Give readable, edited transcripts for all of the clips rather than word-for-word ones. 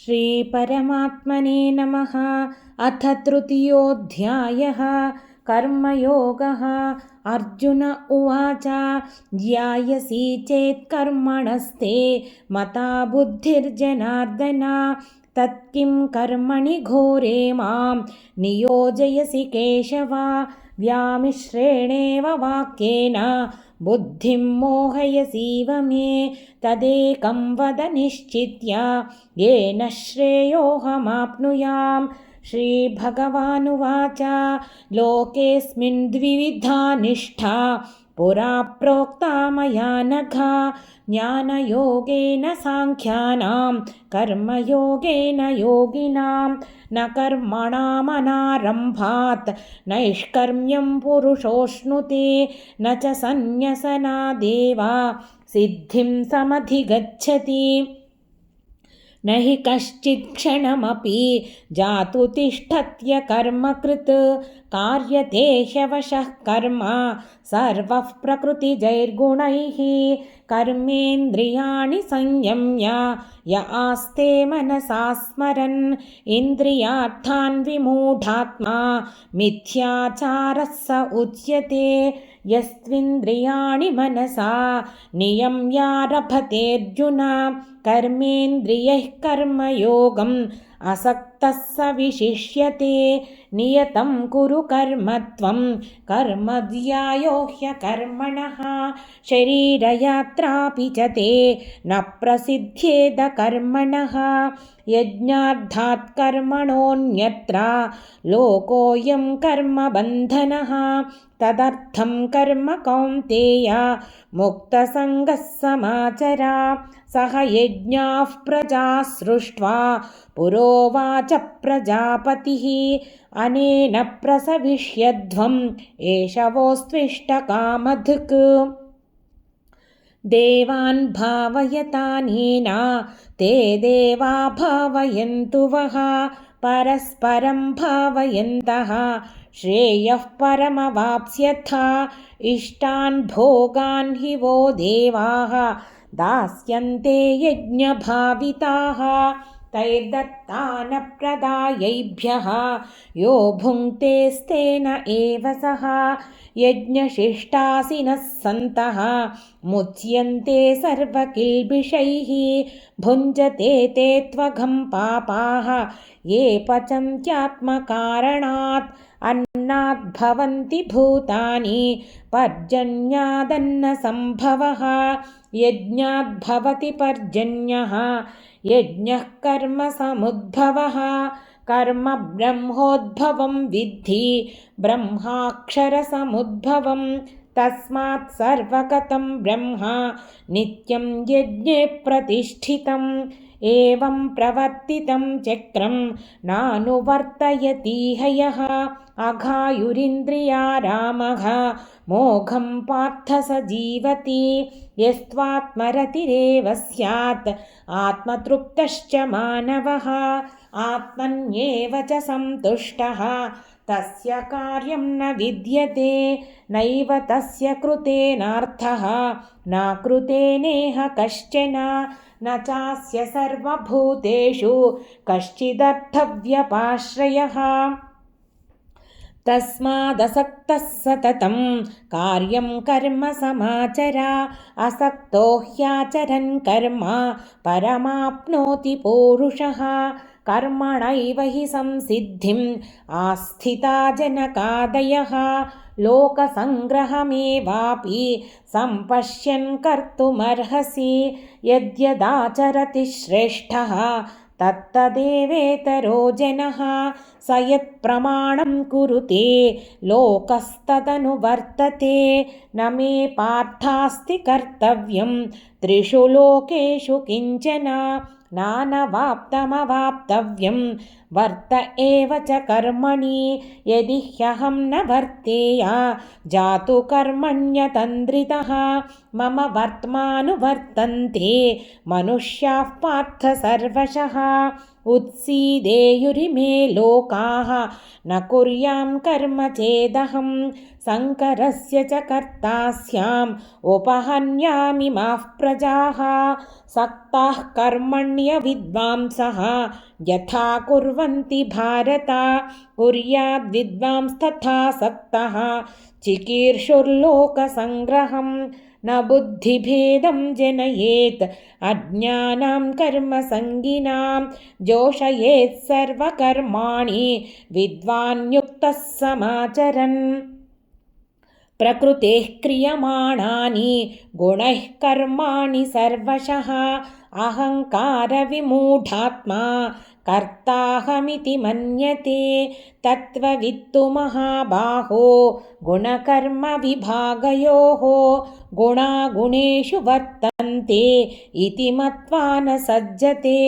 श्रीपरमात्मने नमः। अथ तृतीयोऽध्यायः। कर्मयोगः। अर्जुन उवाच ध्यायसि चेत् कर्मणस्ते मता बुद्धिर्जनार्दन तत्किं कर्मणि घोरे मां नियोजयसि केशव। व्यामिश्रेणेव वाक्येन बुद्धिं मोहयसीव मे तदेकं वद निश्चित्य येन श्रेयोऽहमाप्नुयाम्। श्रीभगवानुवाच लोकेऽस्मिन् द्विविधा निष्ठा पुरा प्रोक्ता मया नघ। ज्ञानयोगेन साङ्ख्यानां कर्मयोगेन योगिनां। न कर्मणामनारम्भात् नैष्कर्म्यं पुरुषोऽश्नुते न च सन्न्यसनादेव सिद्धिं समधिगच्छति। न हि कश्चित् क्षणमपि जातु तिष्ठत्य कर्मकृत् कार्यते ह्यवशः कर्म सर्वः प्रकृतिजैर्गुणैः। कर्मेन्द्रियाणि संयम्य य आस्ते मनसा स्मरन् इन्द्रियार्थान् विमूढात्मा मिथ्याचारः स उच्यते। यस्त्विन्द्रियाणि मनसा नियम्यारभतेऽर्जुन कर्मेन्द्रियैः कर्मयोगम् असक्तः स विशिष्यते। नियतं कुरु कर्म त्वं कर्म ध्यायो ह्यकर्मणः शरीरयात्रापि च ते न प्रसिद्ध्येद कर्मणः। यज्ञार्थात् कर्मणोऽन्यत्र लोकोऽयं कर्मबन्धनः तदर्थं कर्म कौन्तेय मुक्तसङ्गः समाचर। सह यज्ञाः प्रजा सृष्ट्वा पुरोवाच प्रजापतिः अनेन प्रसविष्यध्वम् एषवोऽस्त्विष्टकामधुक्। देवान् भावयतानेन ते देवा भावयन्तु वः परस्परं भावयन्तः श्रेयः परमवाप्स्यथ। इष्टान् भोगान् हि वो देवाः दास्यन्ते यज्ञभाविताः तैर्दत्तानप्रदायैभ्यः यो भुङ्क्तेस्तेन एव सः। यज्ञशिष्टासिनः सन्तः मुच्यन्ते सर्वकिल्बिषैः भुञ्जते ते त्वघं पापाः ये पचन्त्यात्मकारणात्। अन्नाद्भवन्ति भूतानि पर्जन्यादन्नसम्भवः यज्ञाद्भवति पर्जन्यः यज्ञः कर्मसमुद्भवः। कर्म ब्रह्मोद्भवं विद्धि ब्रह्माक्षरसमुद्भवं तस्मात् सर्वगतं ब्रह्म नित्यं यज्ञे प्रतिष्ठितम्। एवं प्रवर्तितं चक्रं नानुवर्तयतीह यः अघायुरिन्द्रियारामः मोघं पार्थ स जीवति। यस्त्वात्मरतिरेव स्यात् आत्मतृप्तश्च मानवः आत्मन्येव च सन्तुष्टः तस्य कार्यं न विद्यते। नैव तस्य कृतेनार्थः न कृतेनेह कश्चन न चास्य सर्वभूतेषु कश्चिदर्थव्यपाश्रयः। तस्मादसक्तः सततं कार्यं कर्म समाचर। असक्तो ह्याचरन् कर्म परमाप्नोति पूरुषः। कर्मणैव हि संसिद्धिम् आस्थिता जनकादयः लोकसङ्ग्रहमेवापि सम्पश्यन् कर्तुमर्हसि। यद्यदाचरति श्रेष्ठः तत्तदेवेतरो जनः स यत्प्रमाणं कुरुते लोकस्तदनुवर्तते। न मे पार्थास्ति कर्तव्यं त्रिषु लोकेषु किञ्चन नानवाप्तमवाप्तव्यं वर्त एव च कर्मणि। यदि ह्यहं न वर्तेया जातु कर्मण्यतन्द्रितः मम वर्त्मानुवर्तन्ते मनुष्याः पार्थ सर्वशः। उत्सीदेयुरिमे लोकाः न कुर्यां कर्म चेदहं शङ्करस्य च कर्ता स्याम् उपहन्यामिमाः प्रजाः सक्ताः कर्मण्यविद्वांसः यथा कुर्वन्ति भारत कुर्याद्विद्वांस्तथा सक्तः चिकीर्षुर्लोकसङ्ग्रहं न बुद्धिभेदं जनयेत् अज्ञानां कर्मसङ्गिनां जोषयेत् सर्वकर्माणि विद्वान् युक्तः समाचरन् प्रकृतेः क्रियमाणानि गुणैः कर्माणि सर्वशः अहङ्कारविमूढात्मा कर्ताहमिति मन्यते तत्त्ववित्तु महाबाहो गुणकर्मविभागयोः गुणागुणेषु वर्तन्ते इति मत्वा न सज्जते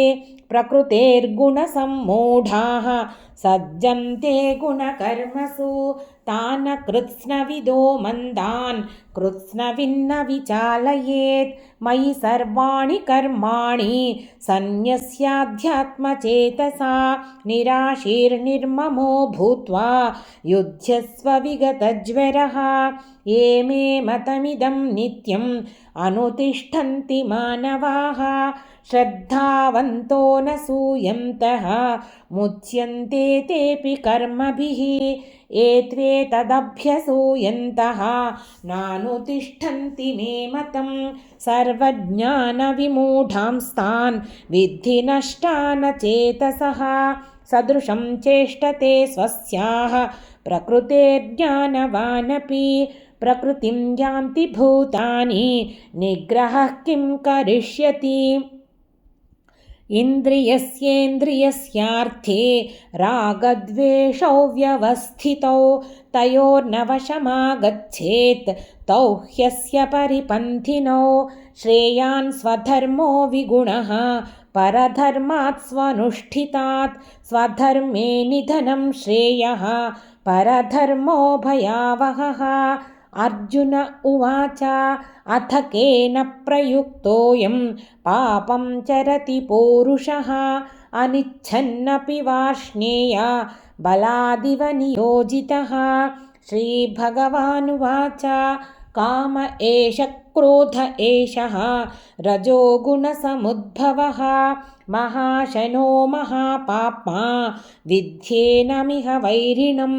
प्रकृतेर्गुणसम्मूढाः सज्जन्ते गुणकर्मसु तान् कृत्स्नविदो मन्दान् कृत्स्नविन्न विचालयेत् मयि सर्वाणि कर्माणि सन्न्यस्याध्यात्मचेतसा निराशीर्निर्ममो भूत्वा युध्यस्व विगतज्वरः ये मे मतमिदं नित्यम् अनुतिष्ठन्ति मानवाः श्रद्धावन्तो न सूयन्तः मुच्यन्ते तेऽपि कर्मभिः एत्वेतदभ्यसूयन्तः नानुतिष्ठन्ति मे मतं सर्वज्ञानविमूढांस्तान् विद्धि नष्टान् चेतसः सदृशं चेष्टते स्वस्याः प्रकृतेर्ज्ञानवानपि प्रकृतिं यान्ति भूतानि निग्रहः किं करिष्यति इन्द्रियस्येन्द्रियस्यार्थे रागद्वेषौ व्यवस्थितौ तयोर्नवशमागच्छेत् तौ ह्यस्य परिपन्थिनौ श्रेयान् स्वधर्मो विगुणः परधर्मात् स्वनुष्ठितात् स्वधर्मे निधनं श्रेयः परधर्मो भयावहः अर्जुन उवाच अथ केन प्रयुक्तोऽयं पापं चरति पौरुषः अनिच्छन्नपि वार्ष्णेय बलादिव नियोजितः श्रीभगवानुवाच काम एष क्रोध एषः रजोगुणसमुद्भवः महाशनो महापाप्मा विध्येनमिह वैरिणं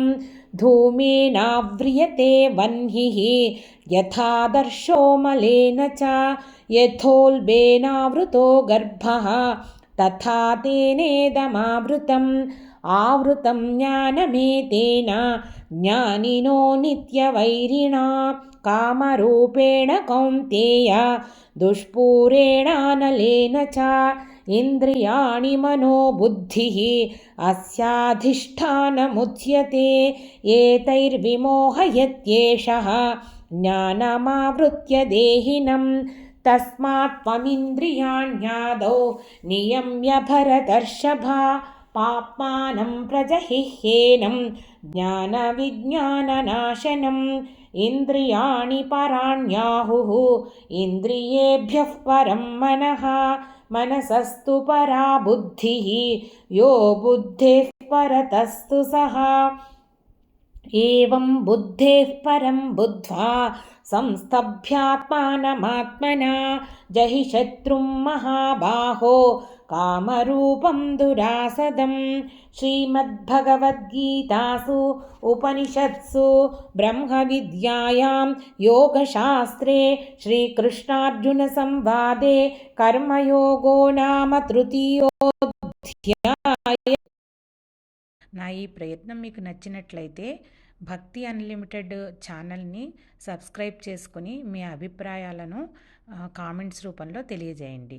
धूमेनाव्रियते वह्निः यथादर्शो मलेन च यथोल्बेनावृतो गर्भः तथा तेनेदमावृतम् आवृतं ज्ञानमेतेन ज्ञानिनो नित्यवैरिणा कामरूपेण कौन्तेय दुष्पूरेणानलेन च इन्द्रियाणि मनो बुद्धिः अस्याधिष्ठानमुच्यते एतैर्विमोहयत्येषः ज्ञानमावृत्य देहिनं तस्मात् त्वमिन्द्रियाण्यादौ नियम्य भरतर्षभ पाप्मानं प्रजहिह्येनं ज्ञानविज्ञाननाशनम् इन्द्रियाणि पराण्याहुः इन्द्रियेभ्यः परं मनः मनसस्तु परा बुद्धिः यो बुद्धेः परतस्तु सः एवं बुद्धेः परं बुद्ध्वा संस्तभ्यात्मानमात्मना जहि शत्रुं महाबाहो कामरूपं दुरासदं श्रीमद्भगवद्गीतासु उपनिषत्सु ब्रह्मविद्यायां योगशास्त्रे श्रीकृष्णार्जुनसंवादे कर्मयोगो नाम तृतीयोऽध्यायः। నా ఈ ప్రయత్నం మీకు నచ్చినట్లయితే భక్తి అన్లిమిటెడ్ ఛానల్ని సబ్స్క్రైబ్ చేసుకుని మీ అభిప్రాయాలను కామెంట్స్ రూపంలో తెలియజేయండి.